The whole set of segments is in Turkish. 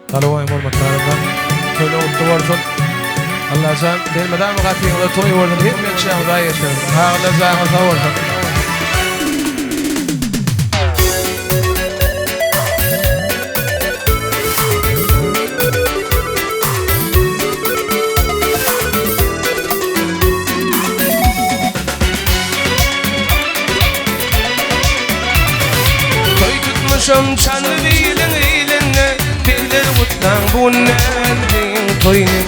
Talavay hormatlarymdan köle utlu bolsun. Allah sen gelmeden mi gatýyňda toý boldun, hep men şeýle ýaşadym. Hagda zaýga sag bolsun. Şam çanı bilin eylenne Beyler utlan bu nerdin toyni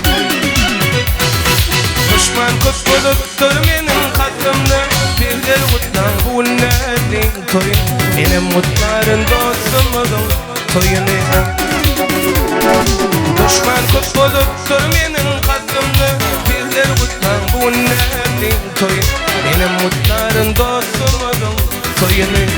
Düşman köp bolupdur menin katımda Beyler utlan bu nerdin toyni Benim mutların dostumudun toyni Düşman köp bolupdur menin katımda Beyler utlan bu nerdin toyni Benim mutların dostumudun toyni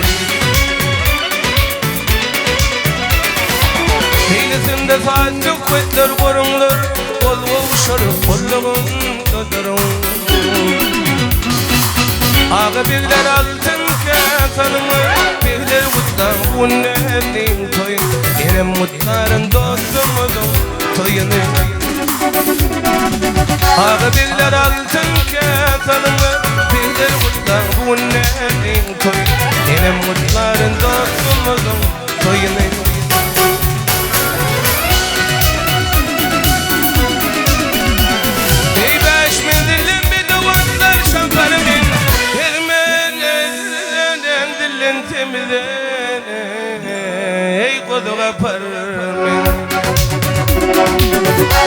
Eylesimde saatçı kvetler korunlar Kol uşar kolluğun dödürün Ağa birler altın kesalımı Birler kutlar bu nevdin toyun Benim mutların dostumudun toyunu Ağa birler altın kesalımı Birler kutlar bu nevdin toyun Benim mutların dostumudun toyunu Ey koduğa parmin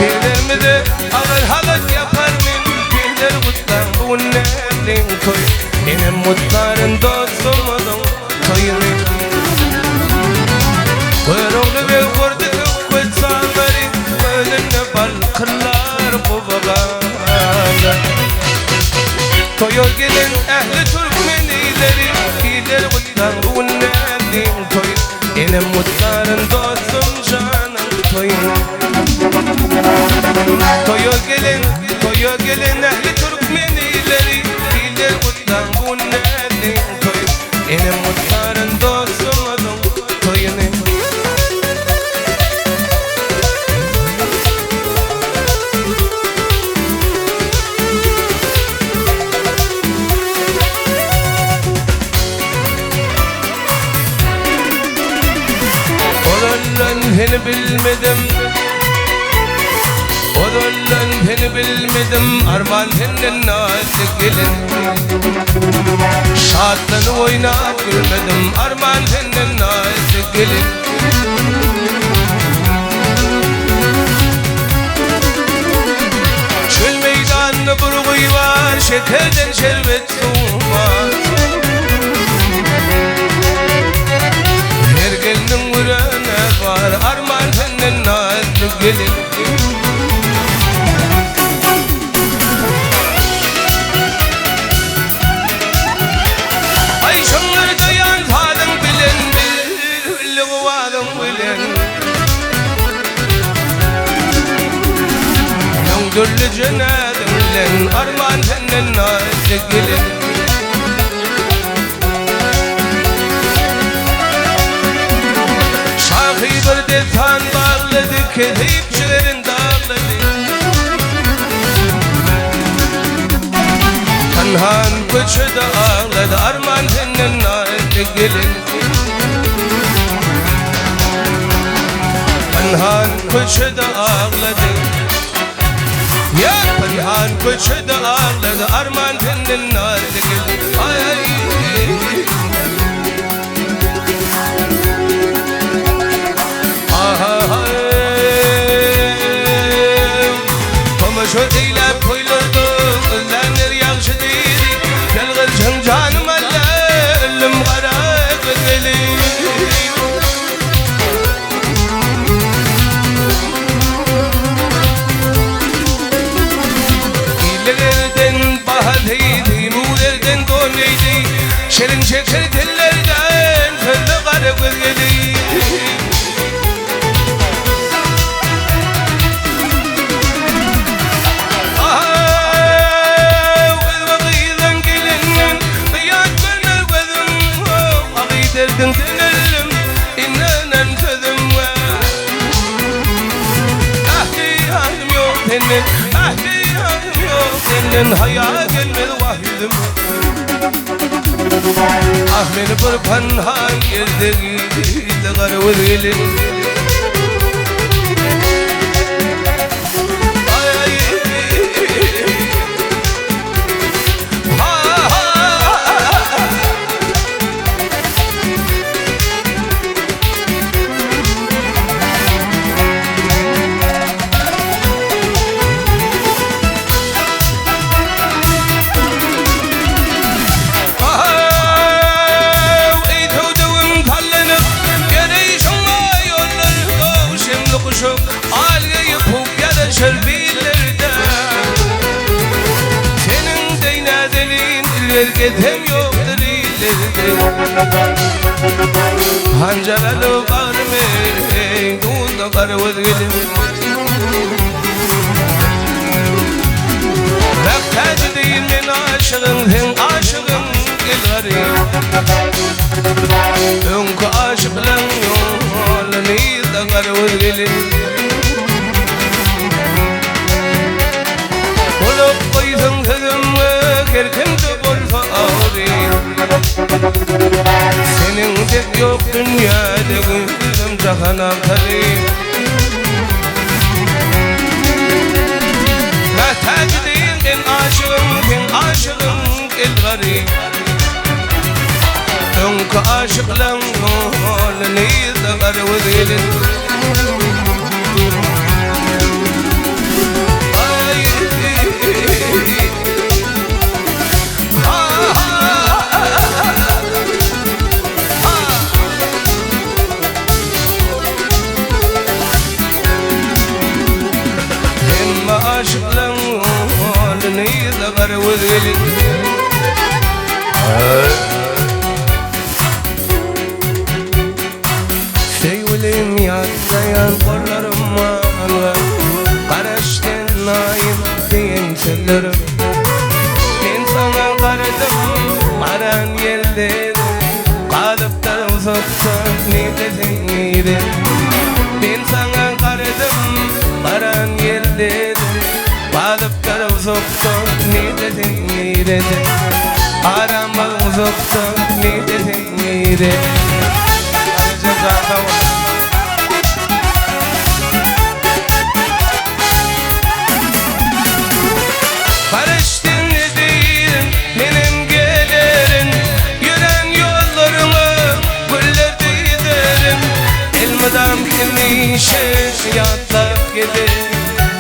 Birlerimizi ağır halat yapar min Birler kutlan bu nevdin toy Benim mutların dostumudun toyunu Kuyruğlu ve kurdu kıkvet sağları Önüne balkırlar bu babana Toyo gelin ehli Türkmenileri Birler kutlan bu nevdin toy Benim mutların dostum canım toyun Toyo gelin ehli Türkmenileri Birler kutlan bu nevdin toy Benim mutların dostum toyun Beni bilmedim Odollan beni bilmedim Arman senin nazik gelin Şadlanı oynap gülmedim Arman senin nazik gelin Çöl meydanı burguy var Şekerden şerbet su var Her gelinin vurana var Arman senin nazik gelin Ay şunları dayan zalim bilen Billi kuvadım bilen Yongdurlu cenadın bilen Arman senin nazik gelin Bir detan bağladı Kedipçilerin dağladı Kanhan köçü de ağladı Arman senin nazik gelin Kanhan köçü de ağladı Ya Kanhan köçü de ağladı Arman senin nazik gelin Ay ay Şu eylep koyuldu Öllenler yakşı değil Gelgircin canım elle Ölüm kara kızeli İlerlerden bahadeydi Muğlerden doneydi menden haya gelmedi vahyedim. Ah beni bir panhan yerdeki de karıvır gelin. Hem yoktur illerde Hancaralı karme Kuğunda karıvız gelim Raktacı değil men aşığım Sen aşığım gel garip Önkü aşıklan yolunu da karıvız gelim Olup koydum kızımı Kerkimde bolsa ağrıyım Senin de yok dünyada Gözüm cahana kalayım Rahtacı değil ben aşığım gel garip Önkü aşıklan yolunu da karıvız gelin aşıklan halini de karıvız gelin Sevgilim yatlayan kollarıma Karaşten naim diyen sellerim Ben sana karıdım aran yerde Kalıp da uzaktan ne desin neydi Ben sana karıdım aran yerde Kalıp da uzaktan ne desin neydi Arama uzaktan ne desin neydi Karıştın ne değilim benim gelirim Yürüyen yollarımı güller değilim Elmadan kimi şaşıyatlak giderim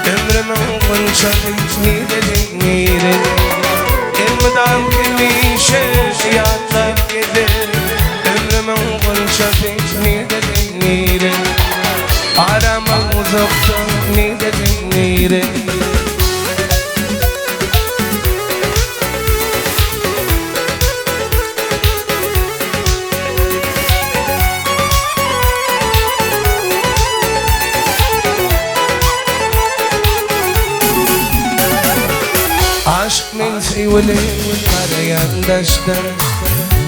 Ömrümün konuşarım neydi Elmadan kimi şaşıyatlak giderim Ömrümün konuşarım neydi Arama uzaktan neydi Aşk men sevili arayan daşta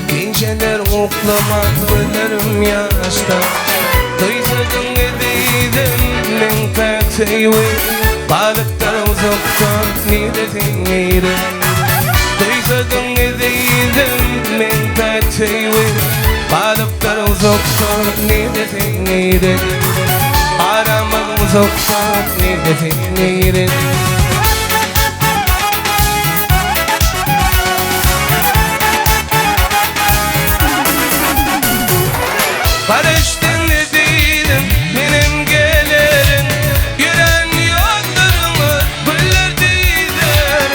Geceler oklamak bölerim yaşta Duysadın edeydim men pek sevili Kalıptan uzaktan ne desin neydi Duysadın edeydim men pek sevili Kalıptan uzaktan ne desin neydi Aramak uzaktan ne desin neydi Karıştın ne değilim benim gelirim Yürüyen yollarımı güller değilim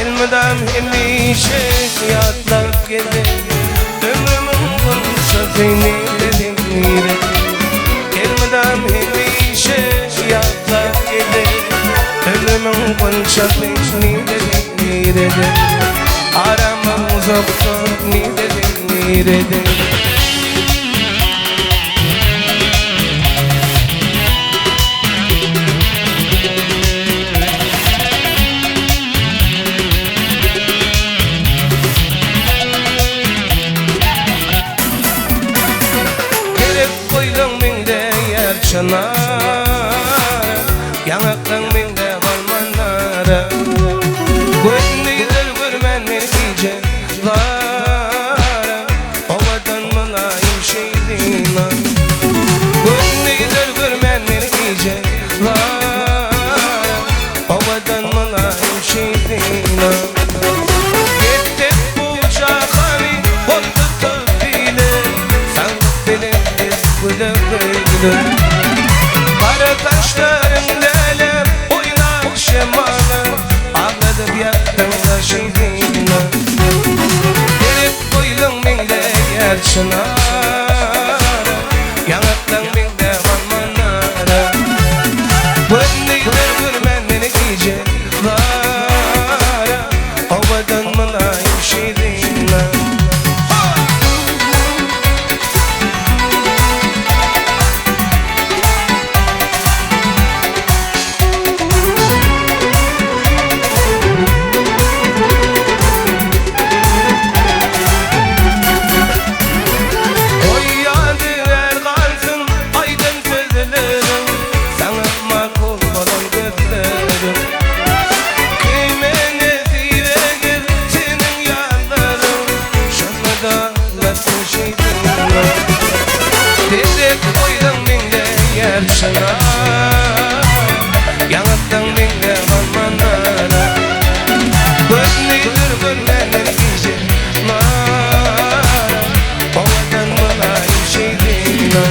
Elmadan hemi şaşıyatlak giderim Ömrümün konuşa seni dedim Elmadan hemi şaşıyatlak giderim Ömrümün konuşa seni dedim Arama uzaktan ne dedim Yanaktan mende kalmanlara taşların delem oynar şemalı ağladı yaktığında şeydinle gelip koydun mingle yer çınar yanıttın minde manmanara bönleyler gülmenini giyecek vara ovadan mılayım şeydinle yanıttın minge manmanara bönleydir gülmenini giyecek nara ovadan mılayım şeydinle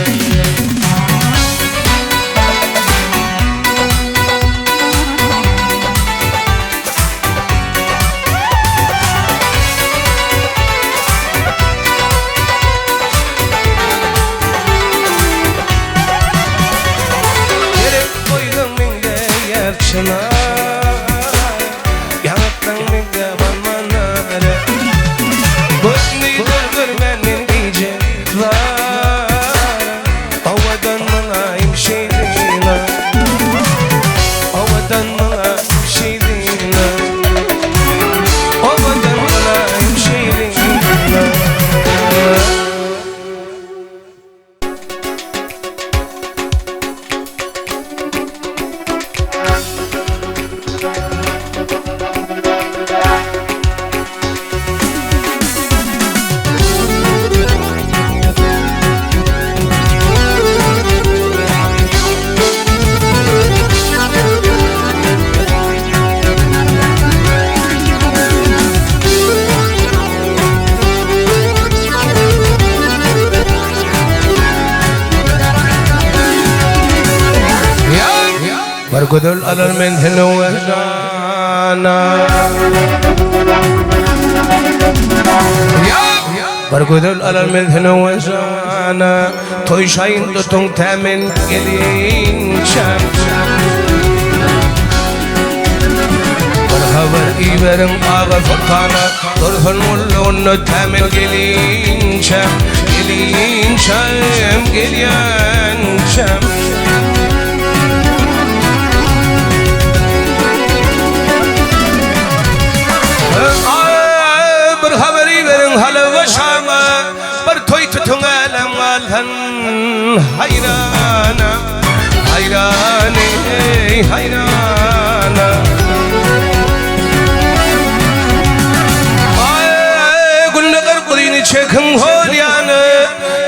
yanıttın minge manmanara bönleydir gülmenini giyecek nara ovadan mılayım şeydinle ovadan mılayım şeydinle ovadan mılayım şeydinle برقدل على المنهل وهجانا برقدل على المنهل وهجانا توي شاين تتون تامن gelin şam برخبر إيبرن آغا فرقانا طرفن ملون تامن gelin şam gelin şam gelin şam hayrana hayrane hayrana ay günler kudini çekin holyana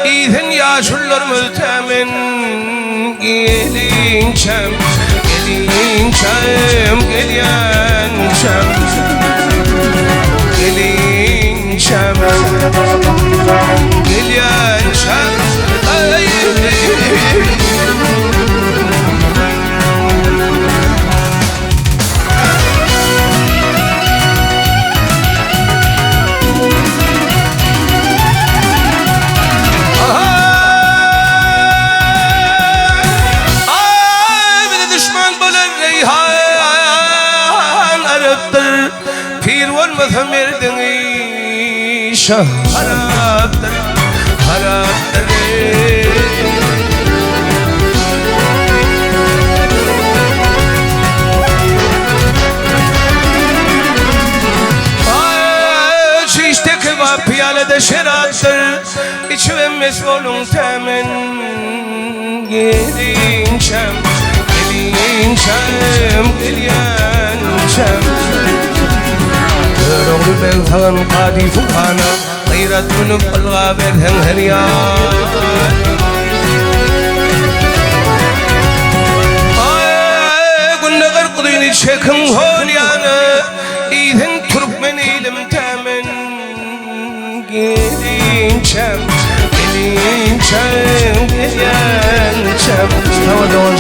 idin yaşullar mültemin gelin çam gelin çam gelin çam gelin çam gelin çam Pir olmasa merdin şah haraptır haraptır şişte kebap piyalede şerattır içmemiz olun temin gelin şam gelin şam gelin şam رغم بالثغن قادي فقانا غيرت من الغابر هنهريان قلنا غرقضين شكم هوليانا إذن ترب من إلم تامن قيلين شام قيلين شام قيلين شام هو دون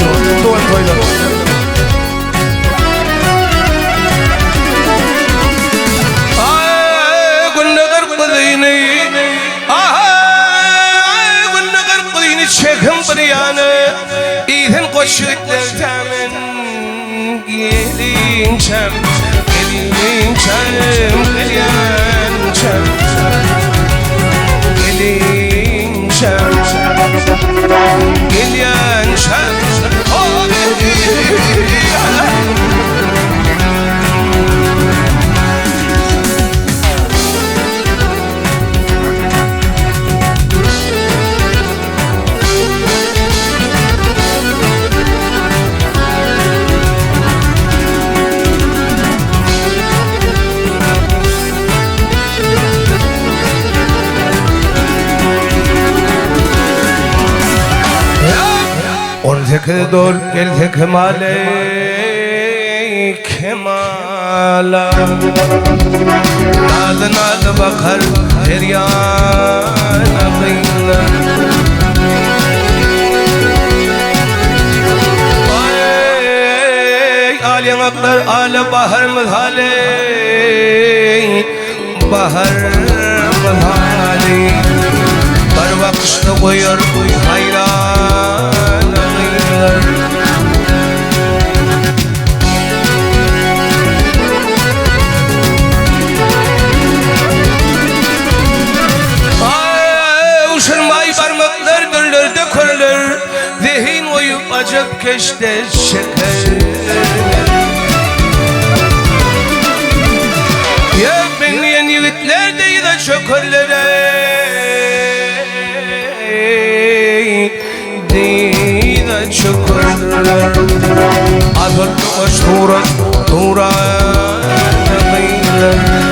وشتler temin gelinçem gelinçem gelinçem gelinçem gelinçem ذك دول كل ذك مالك مالا ناد ناد بخر هريان قيلا آل مقدر آل بحر مذالي بحر مذالي بر وقت بير حيران Uşurmay parmaklar gırlırda körler Zihin oyup acık keşte şeker Yak benleyen yiğitler deyde çökürlere Deyde çökürler Azırlı aştura Tura Neyler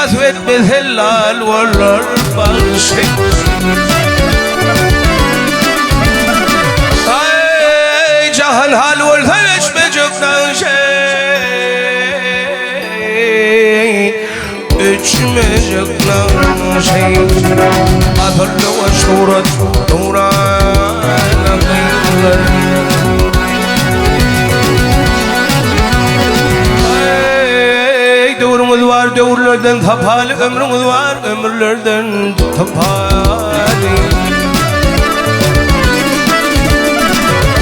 أسود بالهلال والأربع شيء أي جهل هال والفلش بجبنا شيء اجمجبنا شيء أثر وشورة دوران Ömürler dövrlerden tapali ömrümüz var ömürlerden tapali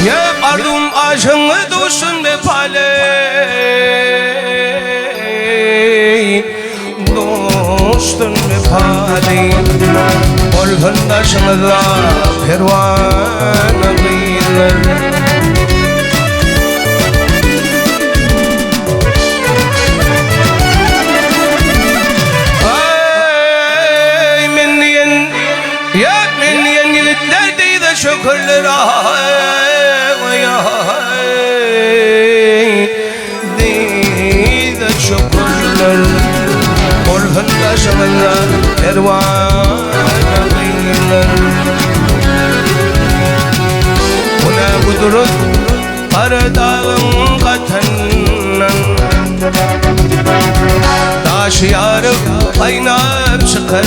Ya ardum aşını dostun be pale Dostun be pale Olgundaşınızla pervana kıyırlar şükürler Deyde şükürler Orhunda şanlar Kervana kıyırlar Buna kudurut Karadağın katannan Taş yarıp kaynap çıkar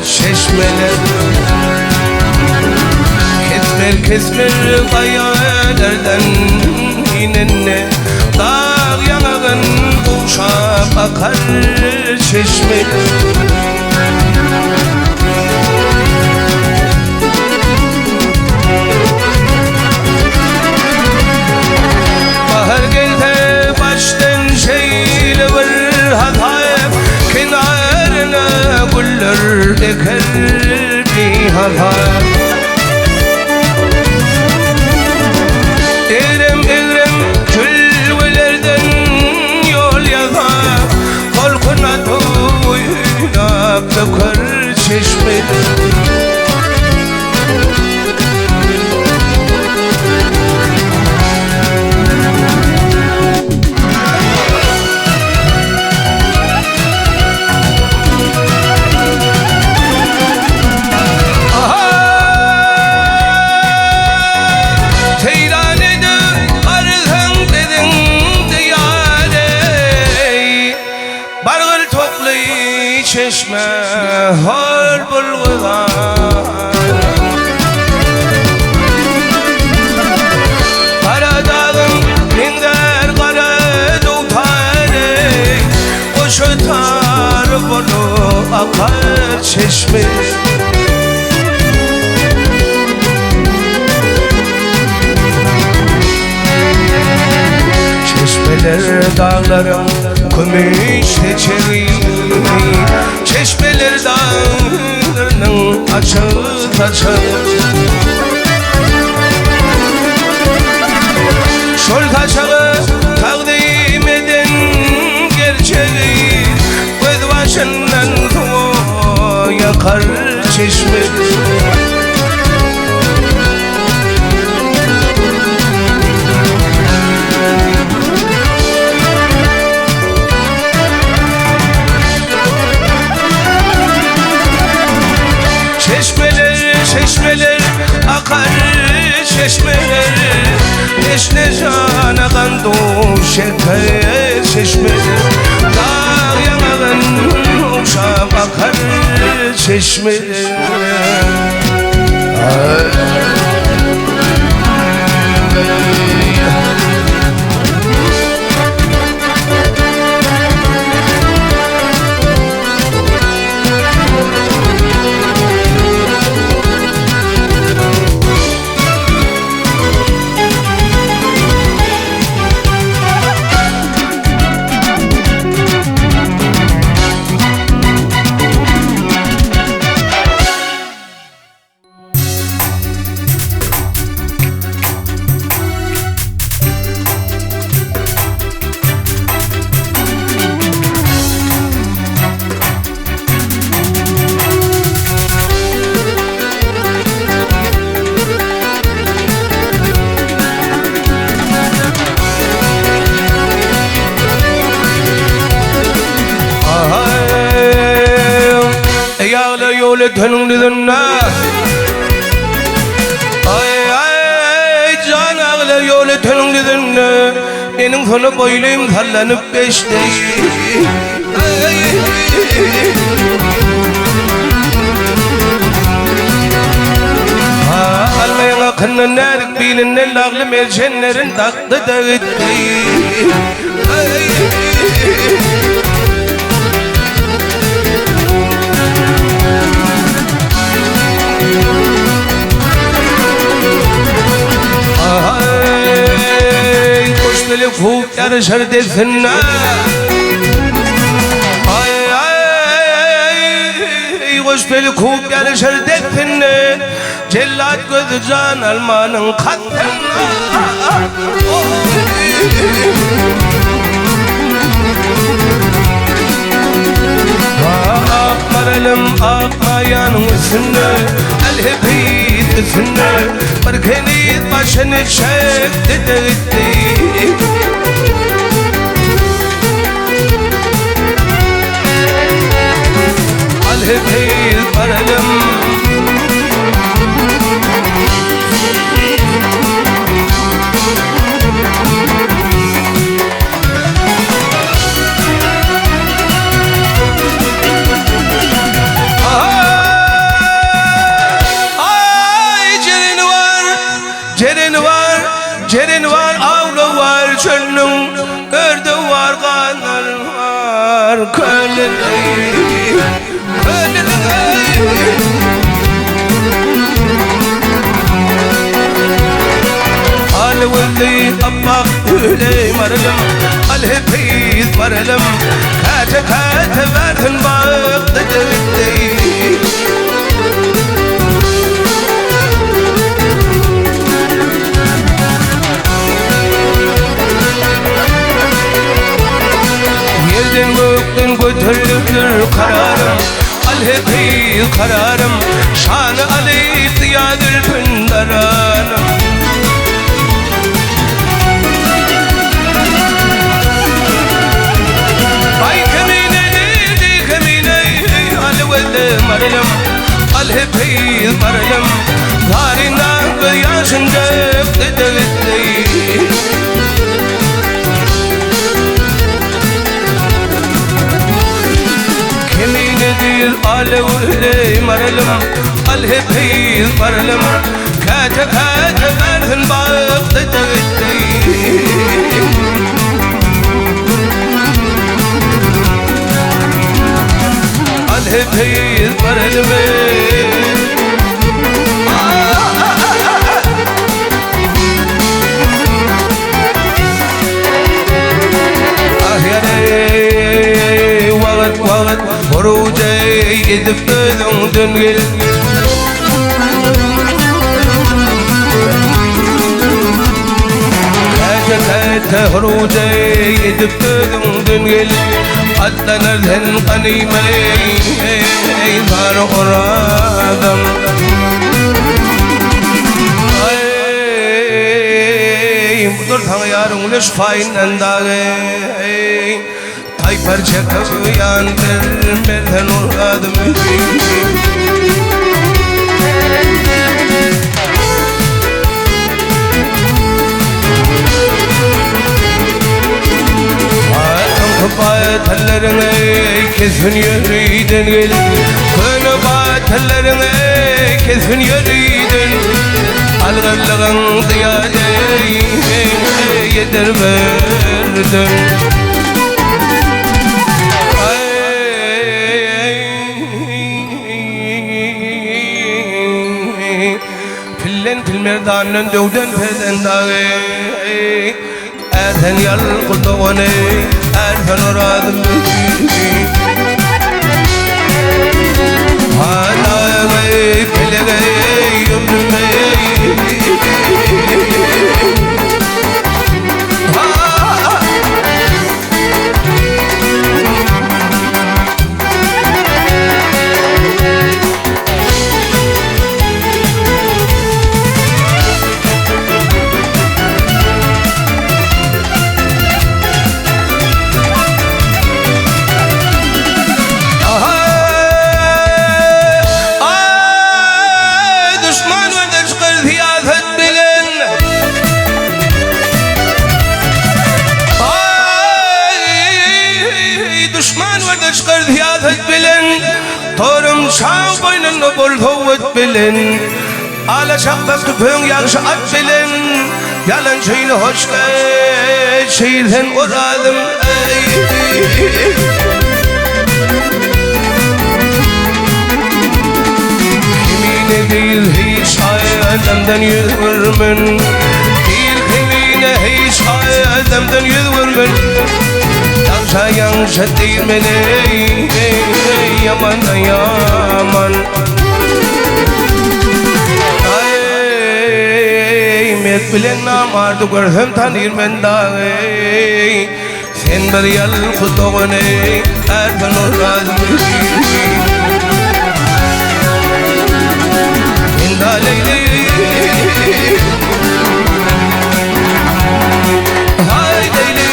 çeşmeler Kesmer kayalardan inenne Dağ yanağın uşak akar çeşme Bahar gelse baştan şeyle var hatayım Kenarına güller eker bir hatayım Eğrem külvelerden yol yazar Korkuna duyunak döker çeşme çeşme. Çeşmeler dağlarım gümüşle çeviri, çeşmeler dağlarının açığı taçağı. Şol taçağı takdim eden gerçeği, göz başından yakar çeşme. Çeşmeler akar çeşmeler, neşne cana kandu şeker çeşmeler. Dağ yanağın uşak akar çeşmeler. Dönün dönüne, ay ay can ağlar yolu dönün dönüne. Benim sonu boyluyum sallanıp geçti. Almayın akının erik bilinen lağlı mercenlerin taktı da gitti. Fuk yarışır desinler. Ay ay koş beli fuk yarışır desinler. Cellat gözü can almanın katına. Akmaralım akmayanın üstünde, el-hepid üstünde. Barkenit başını çekti de gitti. El-hepid baralım. Cerin var, avlu var, çölün gördü var, kanal var, kölün Al-Veli abak öyle maralım, al-hepid maralım. Kate kate verdin bak dedi. Yerden gökten götürülür kararım, al-hepid kararım. Şanı aleyh diyadül pındaranım. Ay kemine dedi kemine, al-Veli maralım, al-hepid maralım. Garinden ve yaşında dedi. Al-Veli maralım, al-hepid maralım. Kate kate verdin bak dedi. Al-hepid maralım. يدفدون دنقل تهروجي يدفدون دنقل حتى نرهن قنيمين ظهر قرادم مدرتها يارون لش فاين انداغي تاي پرچه کبیان در مرهن آدم بايت هلرني كيفن يريدن كن بايت هلرني كيفن يريدن الغلغن ضياء يدر بردن فلن في المردان ندودن فدن داغي أذن يلقطوني أذن راد بجيني هذا غيب لغي يمني طورم شاو بين النبول هوت بلن على شعبك تفهم يا شعب بلن يالن شين هشك شيلهن ورادم يمين دير هي شاي دمدن يذور من دير يمين هي شاي دمدن يذور من yang setir mene yaman yaman ay met bilen namar tu garham thanir menda sen bariyal khutogone arfanur razmi inda leili hay leili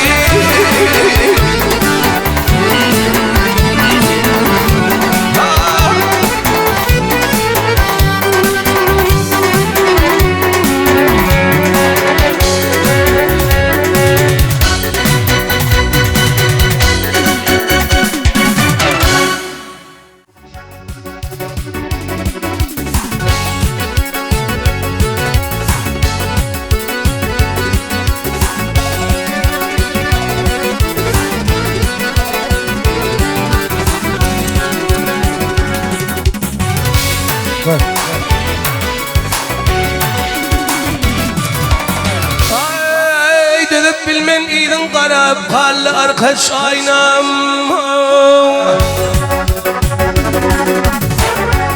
بالمن إذن قرب قال أرخش عينام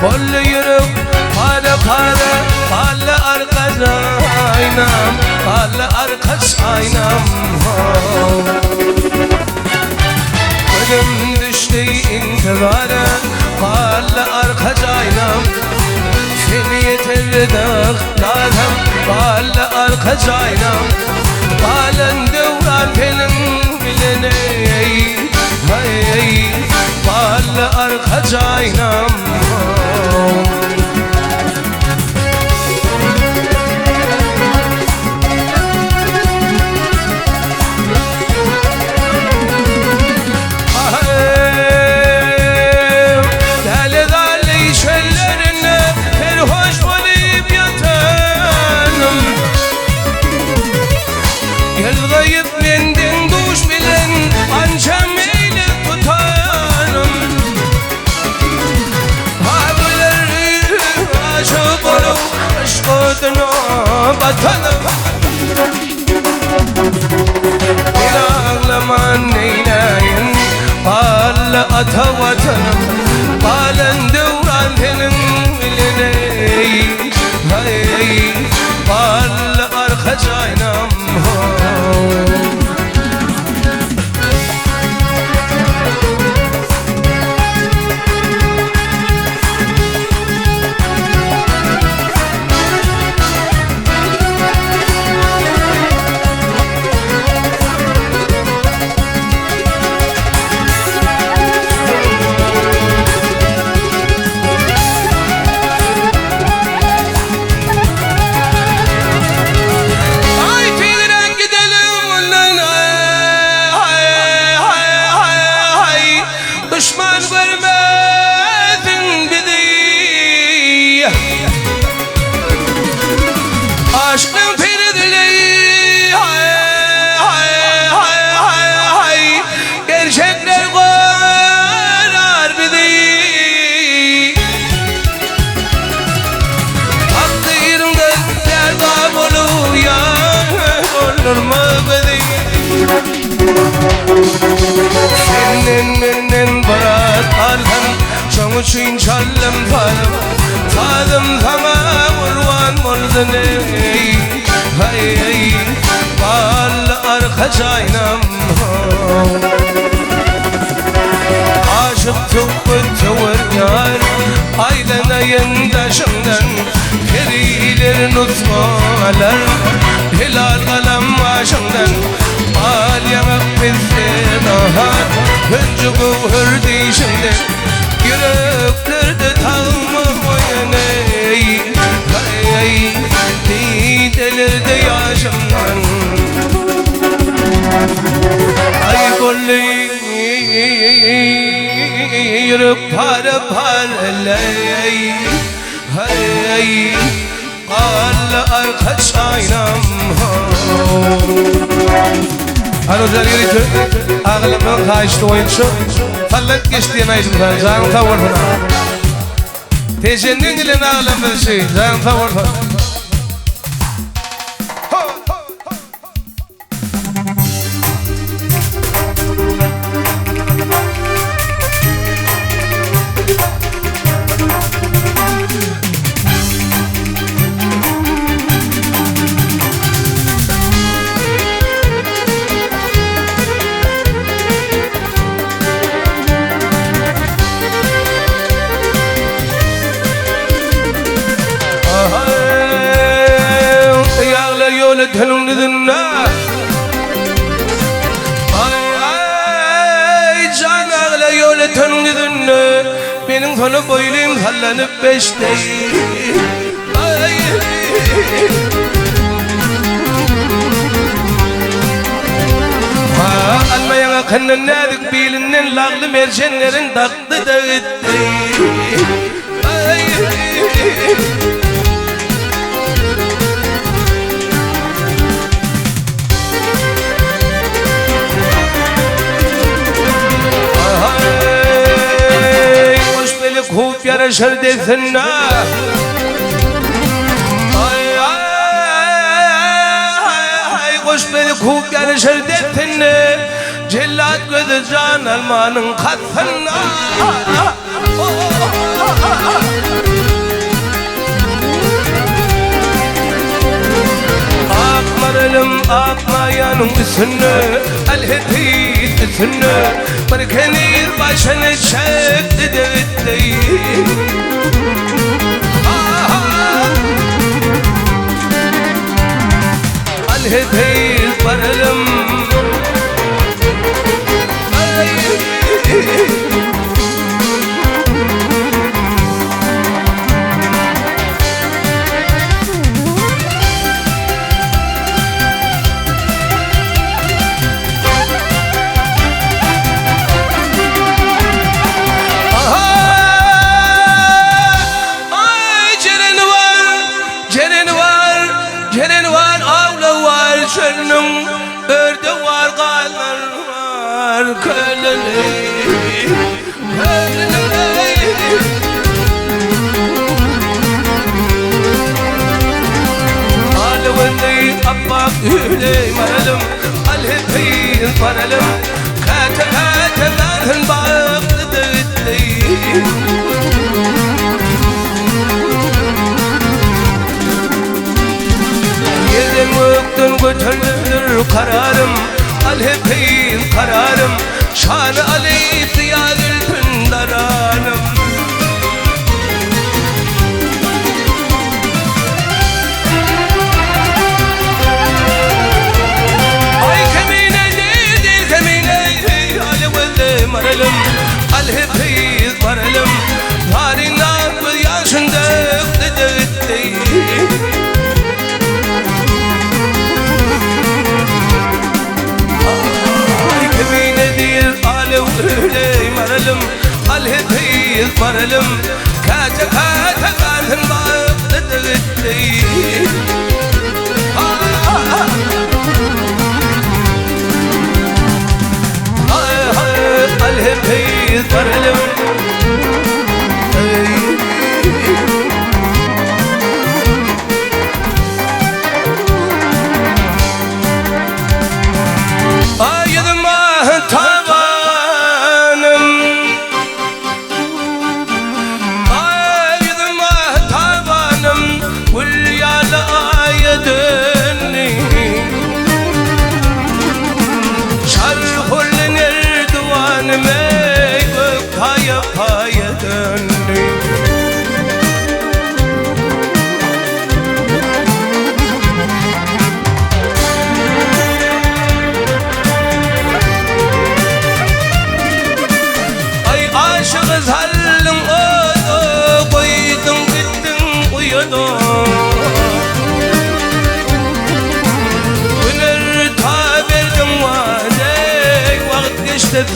قل يرب قال أرخش عينام قال أرخش عينام قدم دشتي انتظارا قال أرخش عينام سنية الرداخ لازم قال أرخش عينام قال ندوران فيلم بلني قال أرخج عينام الغيب من دندوش بلن عن جميل القطانم هابل الريح عشقلو اشقدنا بطنم إلى أغلى من نيناين قال أتوتنم قال Halen devran benim bilene Hey Bal arka caynam düşman görmedin bizi aşkın firidili hay hay hay hay hay gerçekler korar bizi takdirinde serdam oluyor olur mu bizi senin benden barat alhan Çoğu için çalım falım Tadım sana urvan murzene Hay hay Bal arka caynam Aşık tıbbı tavır yar Aylana yendaşımdan Keriler nutmalar Hilal kalam başımdan Al yamak bizden ahar Hüncü buhur değişimde Yüreklerde tağmam oyaney Hay hay Didelerde yaşamdan Ay kolli Yürüp para paraley Hay hay Al arka çaynam Hanımlar yürütü, ağlamdan kaçtı oyuncu Fallat geçti yemeyiz buradan, canım tavır falan Tecennin ile ağlam bir şey, canım tavır falan Telum nidinna Ay can ağla yolu telum nidinna Benim sonu boyluyum sallanıp beşte Ay Almayana kannan nadik bilinden lağlı mercenlerin taktı da gitti Ay खूp yaraşır desinler Ay ay ay Koş beni खूp yaraşır desinler Cellat gözü can almanın katına Akmaralım akmayanın üstüne Alhedid üstüne Barkenir başını çekti de bitti Alhedid baralım Şönüm örde var galar var köleni Alevni abak üle maralım alhefiz maralım Kate kate zaten baktı وجهر kararım alhepeyim kararım şan aleyh diyarül pındaranım ay kemine değil kemine alevle maralım alhepeyim maralım varinden bir yaşında değil maralım alhepeyz maralım kaça kalın bağlı değil alhepeyz maralım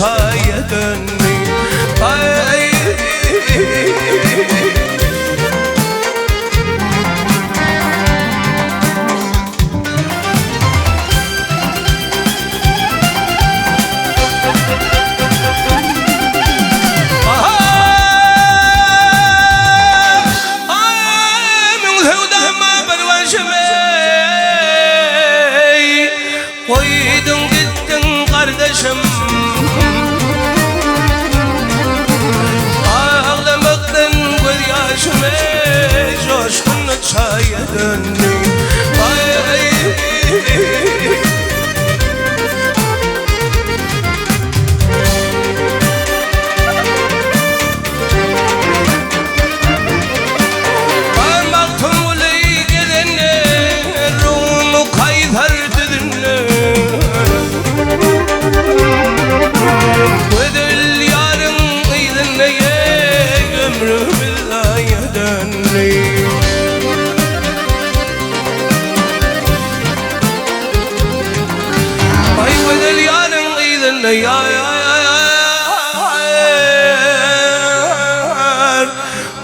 Kaya dönme ay koydun gittin kardeşim ağlamaktan gözyaşım coşkun çaya döndü ay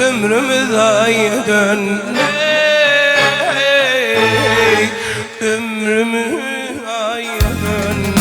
ömrümüz aya dön ömrümüz aya dön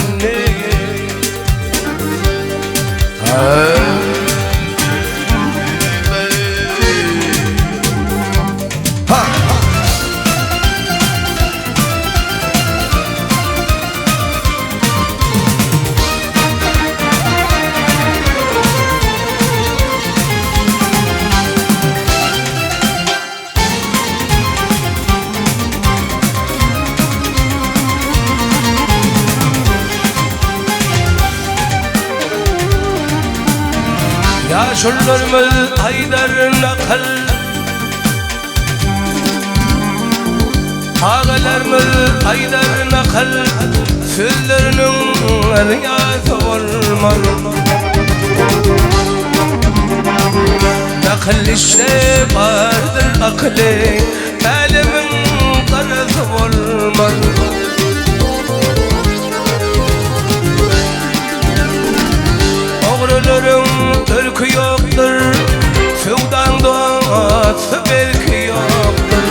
ya şunlarımız haydar nakal ağalarımız haydar nakal sözlerinin rüyası olmaz nakal işte vardır akli elimin karası olmaz oğruların türkü yoktur sevdan doğası belki yoktur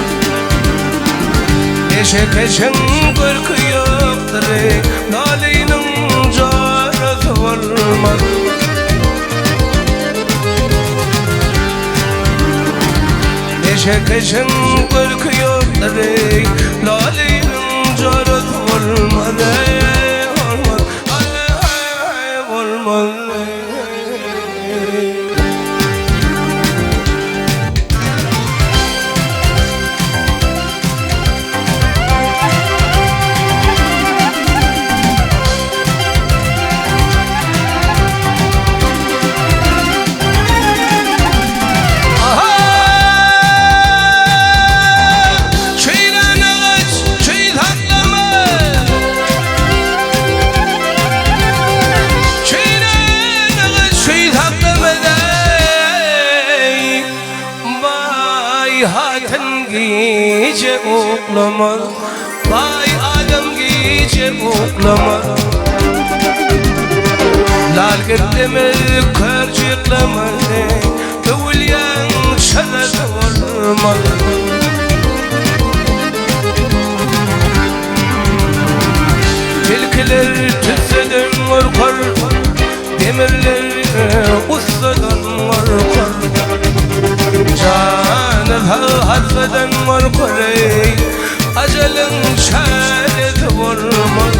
eşek eşin kırkı yoktur nalinin carası olmaz eşek eşin kırkı yoktur nalinin carası olmaz olmaz gece oklama, vay adam gece oklama. Lal gerdeme karşıklama, kavulyan şalat olma. Tilkiler tütseden korkar, demirler ustadan korkar. Canım haseden korkar, acelin şaret olmaz.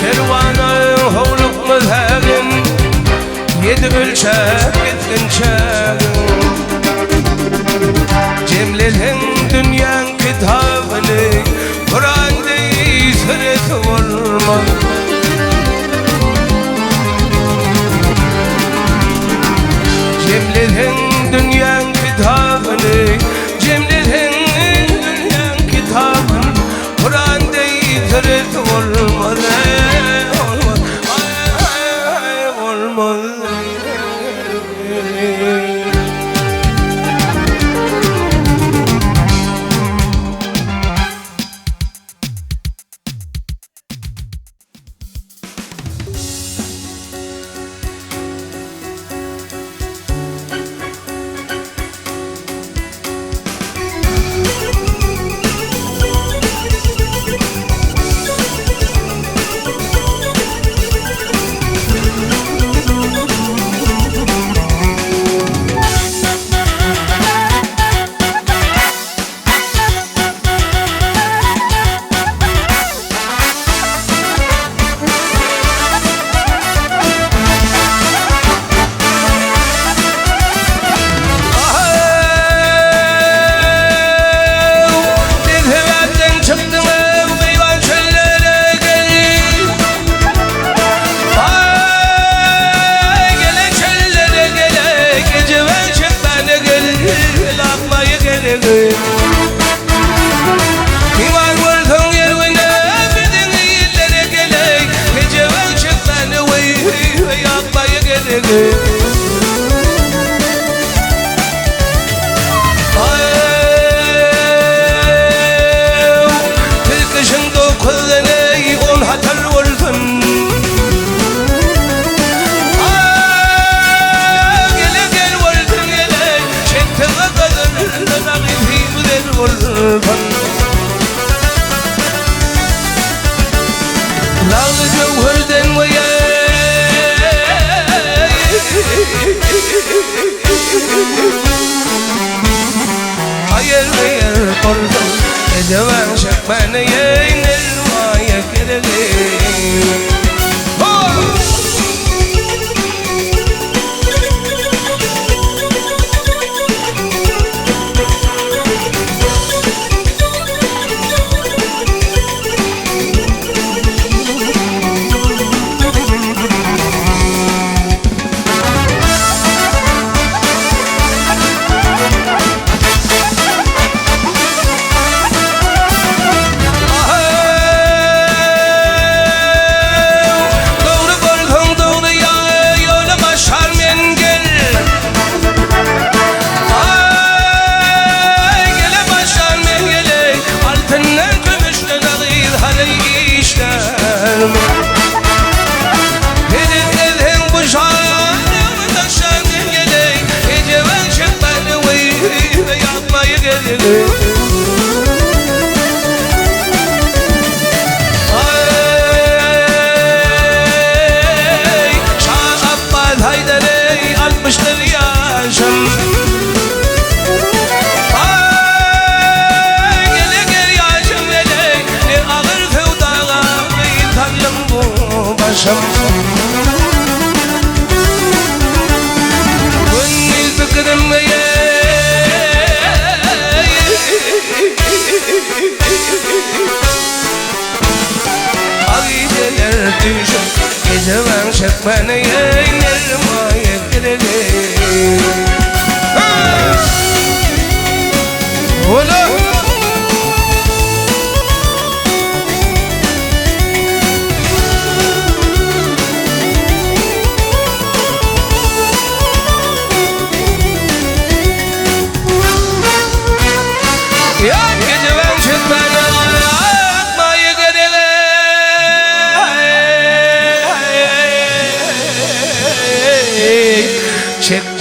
Kervana hovluk mızhagın, yedi ölçek gitkin çağın. Cemletin dünyanın kitabını, Kur'an'da sırası olmaz. Cemletin dünyanın kitabını, Cemletin dünyanın kitabını, Kur'an'da sırası olmaz. Olmaz, olmaz. Devam şakmane yeğenler maya girelim. Gecemen şakmane yeğenler maya girelim. Ola!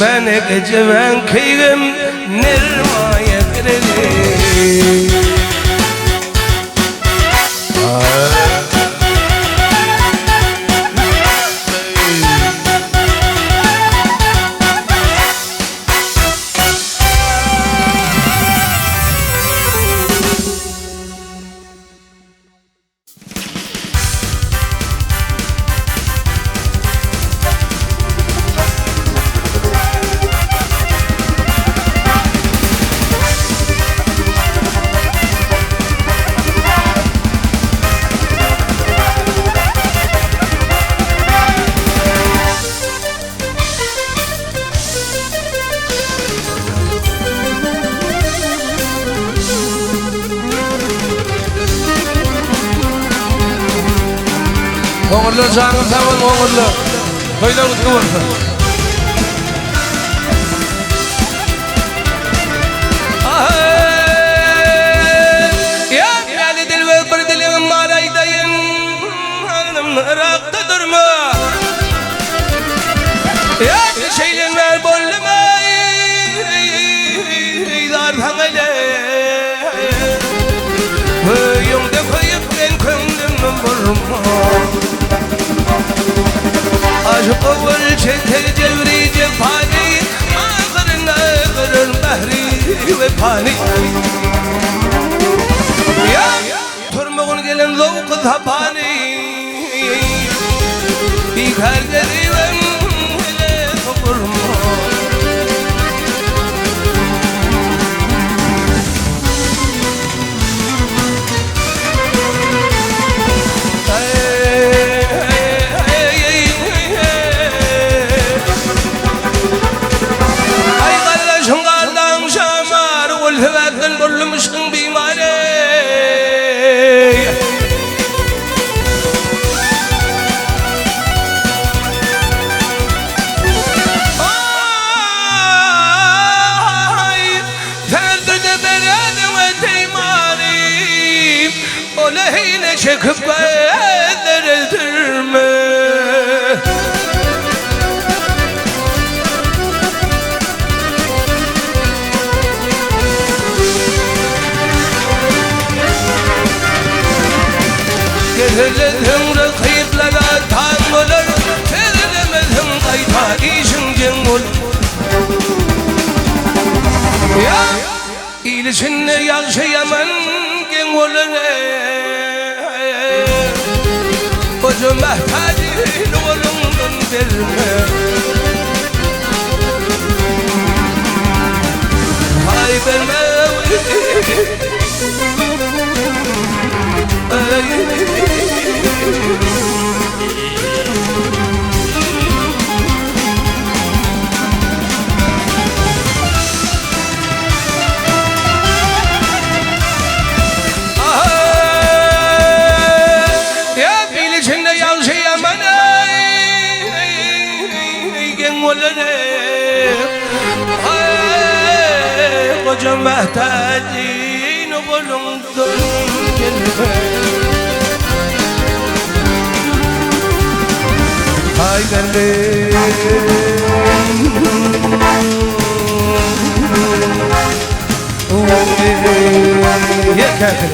بنك جبان كيغم نرما يكرلي Oğullu canım tamam oğullu. Böyle mutlu olsun. Ya yani dil ve bir dilim maraydayın. Hanım rakta durma. Ya şeylen ver bollama. İdar hangale. Yumda koyup ben köndüm vurma. Aşk ol çete cevri cefani Ağırına ağırın bahri ve pani Ya turmuğun gelen zavkı tapani İkar gerivem hele sokurma Bulmuşsun bimare Ay Ferdüde beredim ve teymani O lehine çekip ederdirme Terledim rakiplara tanrılar Terlemedim kayta işin cengul Ya İlisinle yaşayaman gengulene Koca mehtadin oğlumdan verme Hay verme Ya bilicinde yansıyaman gengolene Koca mehtadin oğlumdan gelme Haydarlı Ya kafir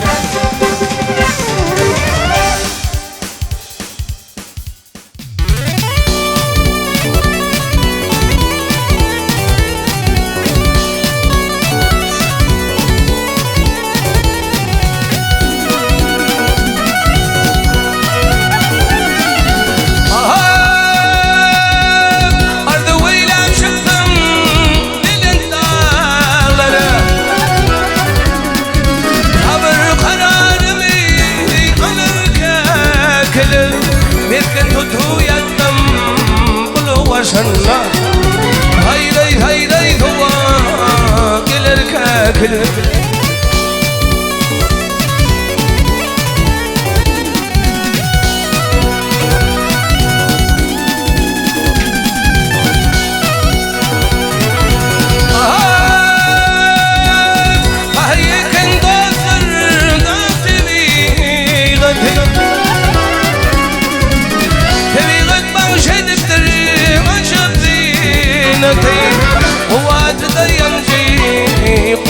Sabır karar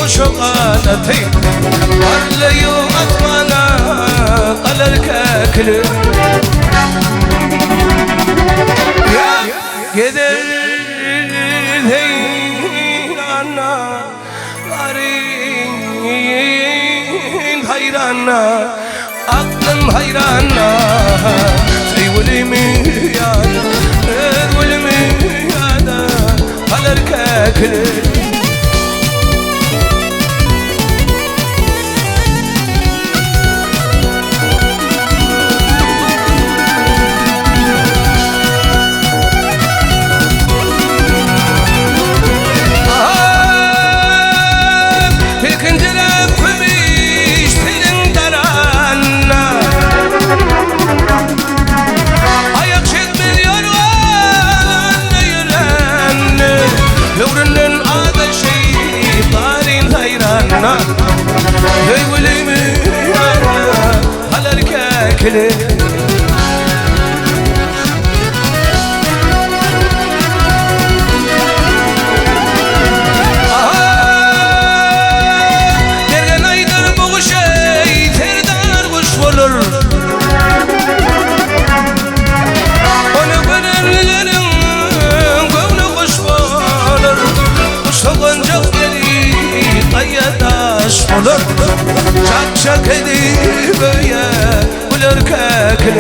وشقالتي ولا يوم أطمانا قال الكاكل يا قدر هيرانا غارين هيرانا أقلم هيرانا سي والميانا والميانا قال الكاكل هي والميانا على الكاكل تلقى يدر بغشي تردار وشولر ونبنن لنن قول وشولر وشغن جغلي قيداش ولر شاك شاك ديبيا والركاكل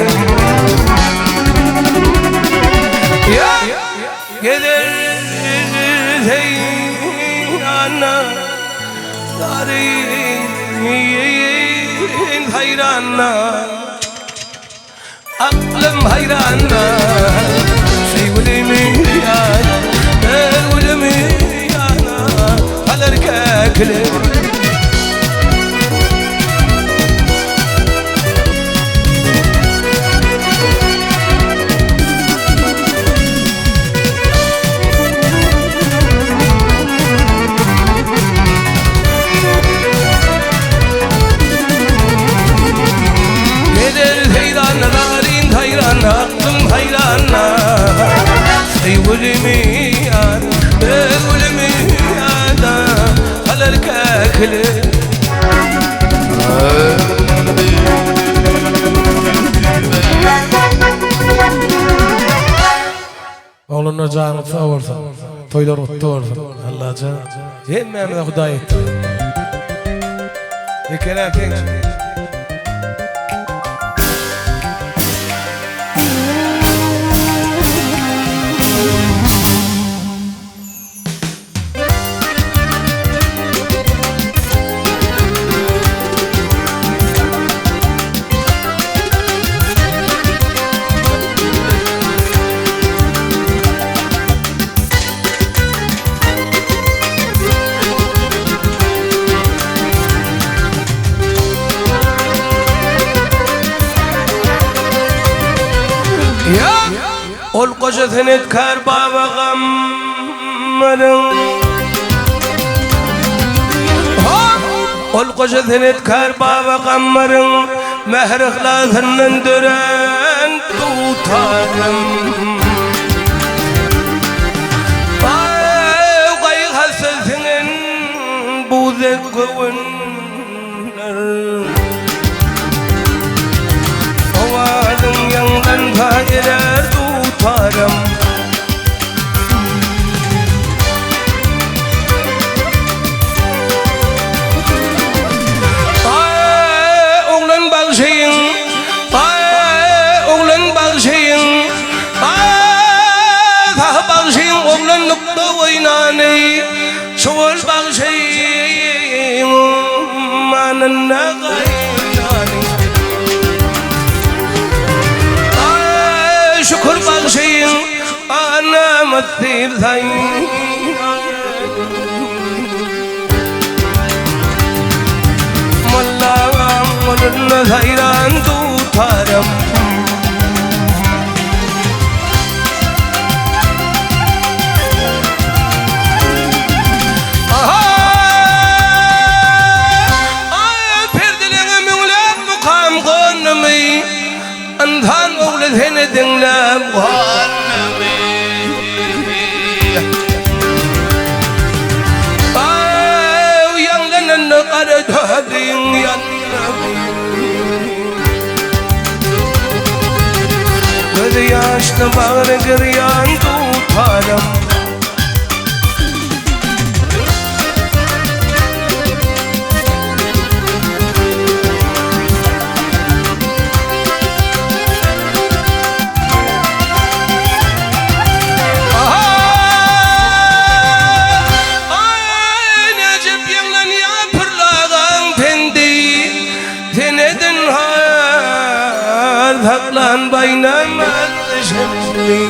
يا قدر هيرانا دارين هيرانا أقلم هيرانا في والميانا والميانا على الركاكل أقلم هيرانا سي والميانا والميانا على الكاكل Oğluna canı tavırsa, toylar otursa, Allah canı. Yemem de Hudayet. الكلام كينج والقشة ثنت كربا وغمرن والقشة ثنت كربا وغمرن مهر خلاث النندرن توتارن وغي خسل ثنن بوذك ونر ووعدن ينغن فاجرر توتارن شوال بغشي ما ننغيناني شكر بغشي أنا مثيب ثين ملا ملنا ثيران توتارم أنثان أولد هنا دنلام وهالنبي ويان Gözyaşlı bağrı gıryan tutarım. Haklan baynamaz şemli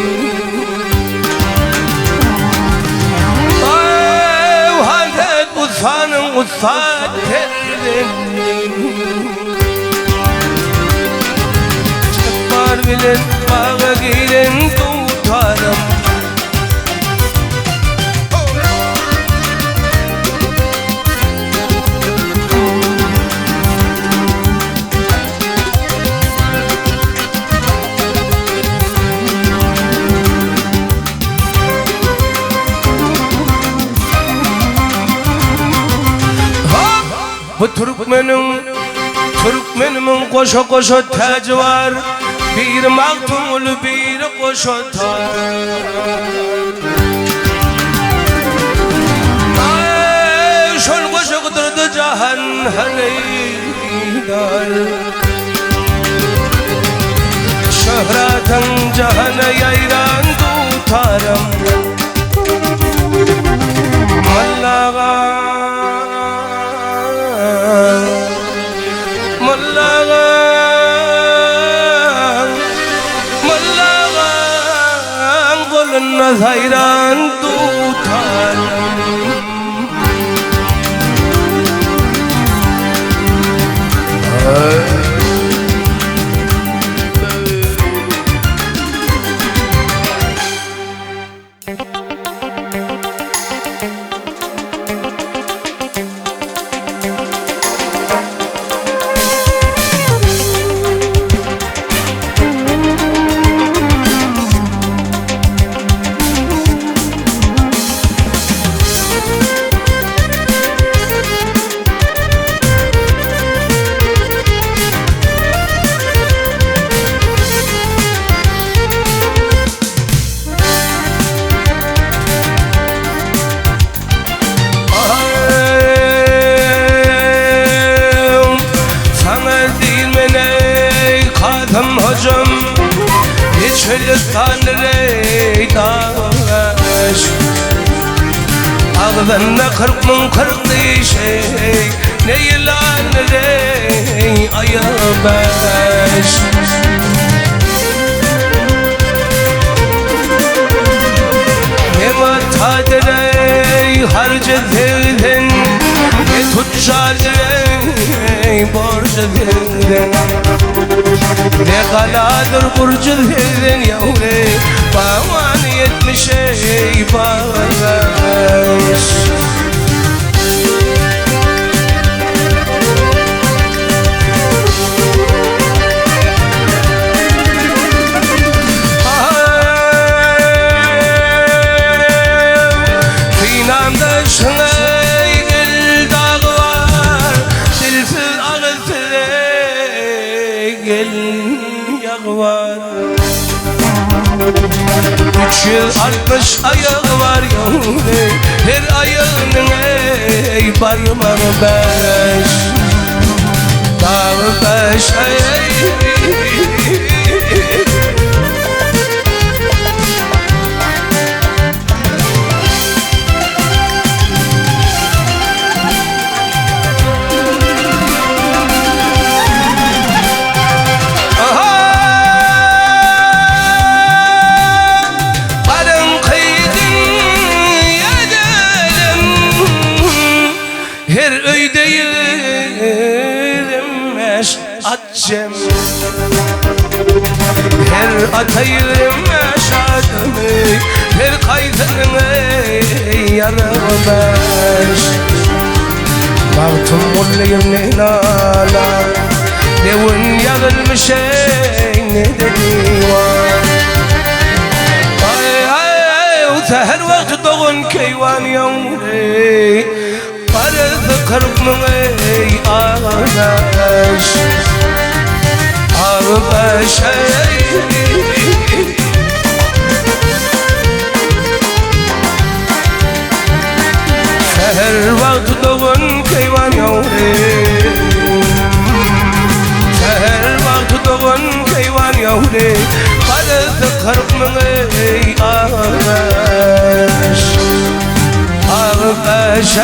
Halet usanın usat terdim Çıkmar bilen bağa giren tutarım Bu Türkmenimin koşa koşa tacı var Bir maktumul bir koşa Şol koşa kudurdu cahan haneydar Şöhretin cahana yayran tutarım Allah'a Hayran tutarım hocam Hiçlikten reydaş Ağzında 40.040 şey Ne yılan rey ayabaş Ne vatad rey harcı zevden Ne tutşar rey borcu zevden Ne kaladır burcu zevden yavre Bavan 70 baş Var 360 ayağı var yavrum Her ayağının ey parmağı 5 Dağı 5 ey Atcem Her atayım yaşadımı Her kaydını yaramaş Baktım olayım ne nala Devin yağılmış ne de divan Ay ay ay Her vakit doğun keyvan yavri Parızı kırık mı ey ağaç Ağaç Seher vakti doğun keyvan yavre Seher vakti doğun keyvan yavre Kalısı kırık mı ey ağaç Ağaç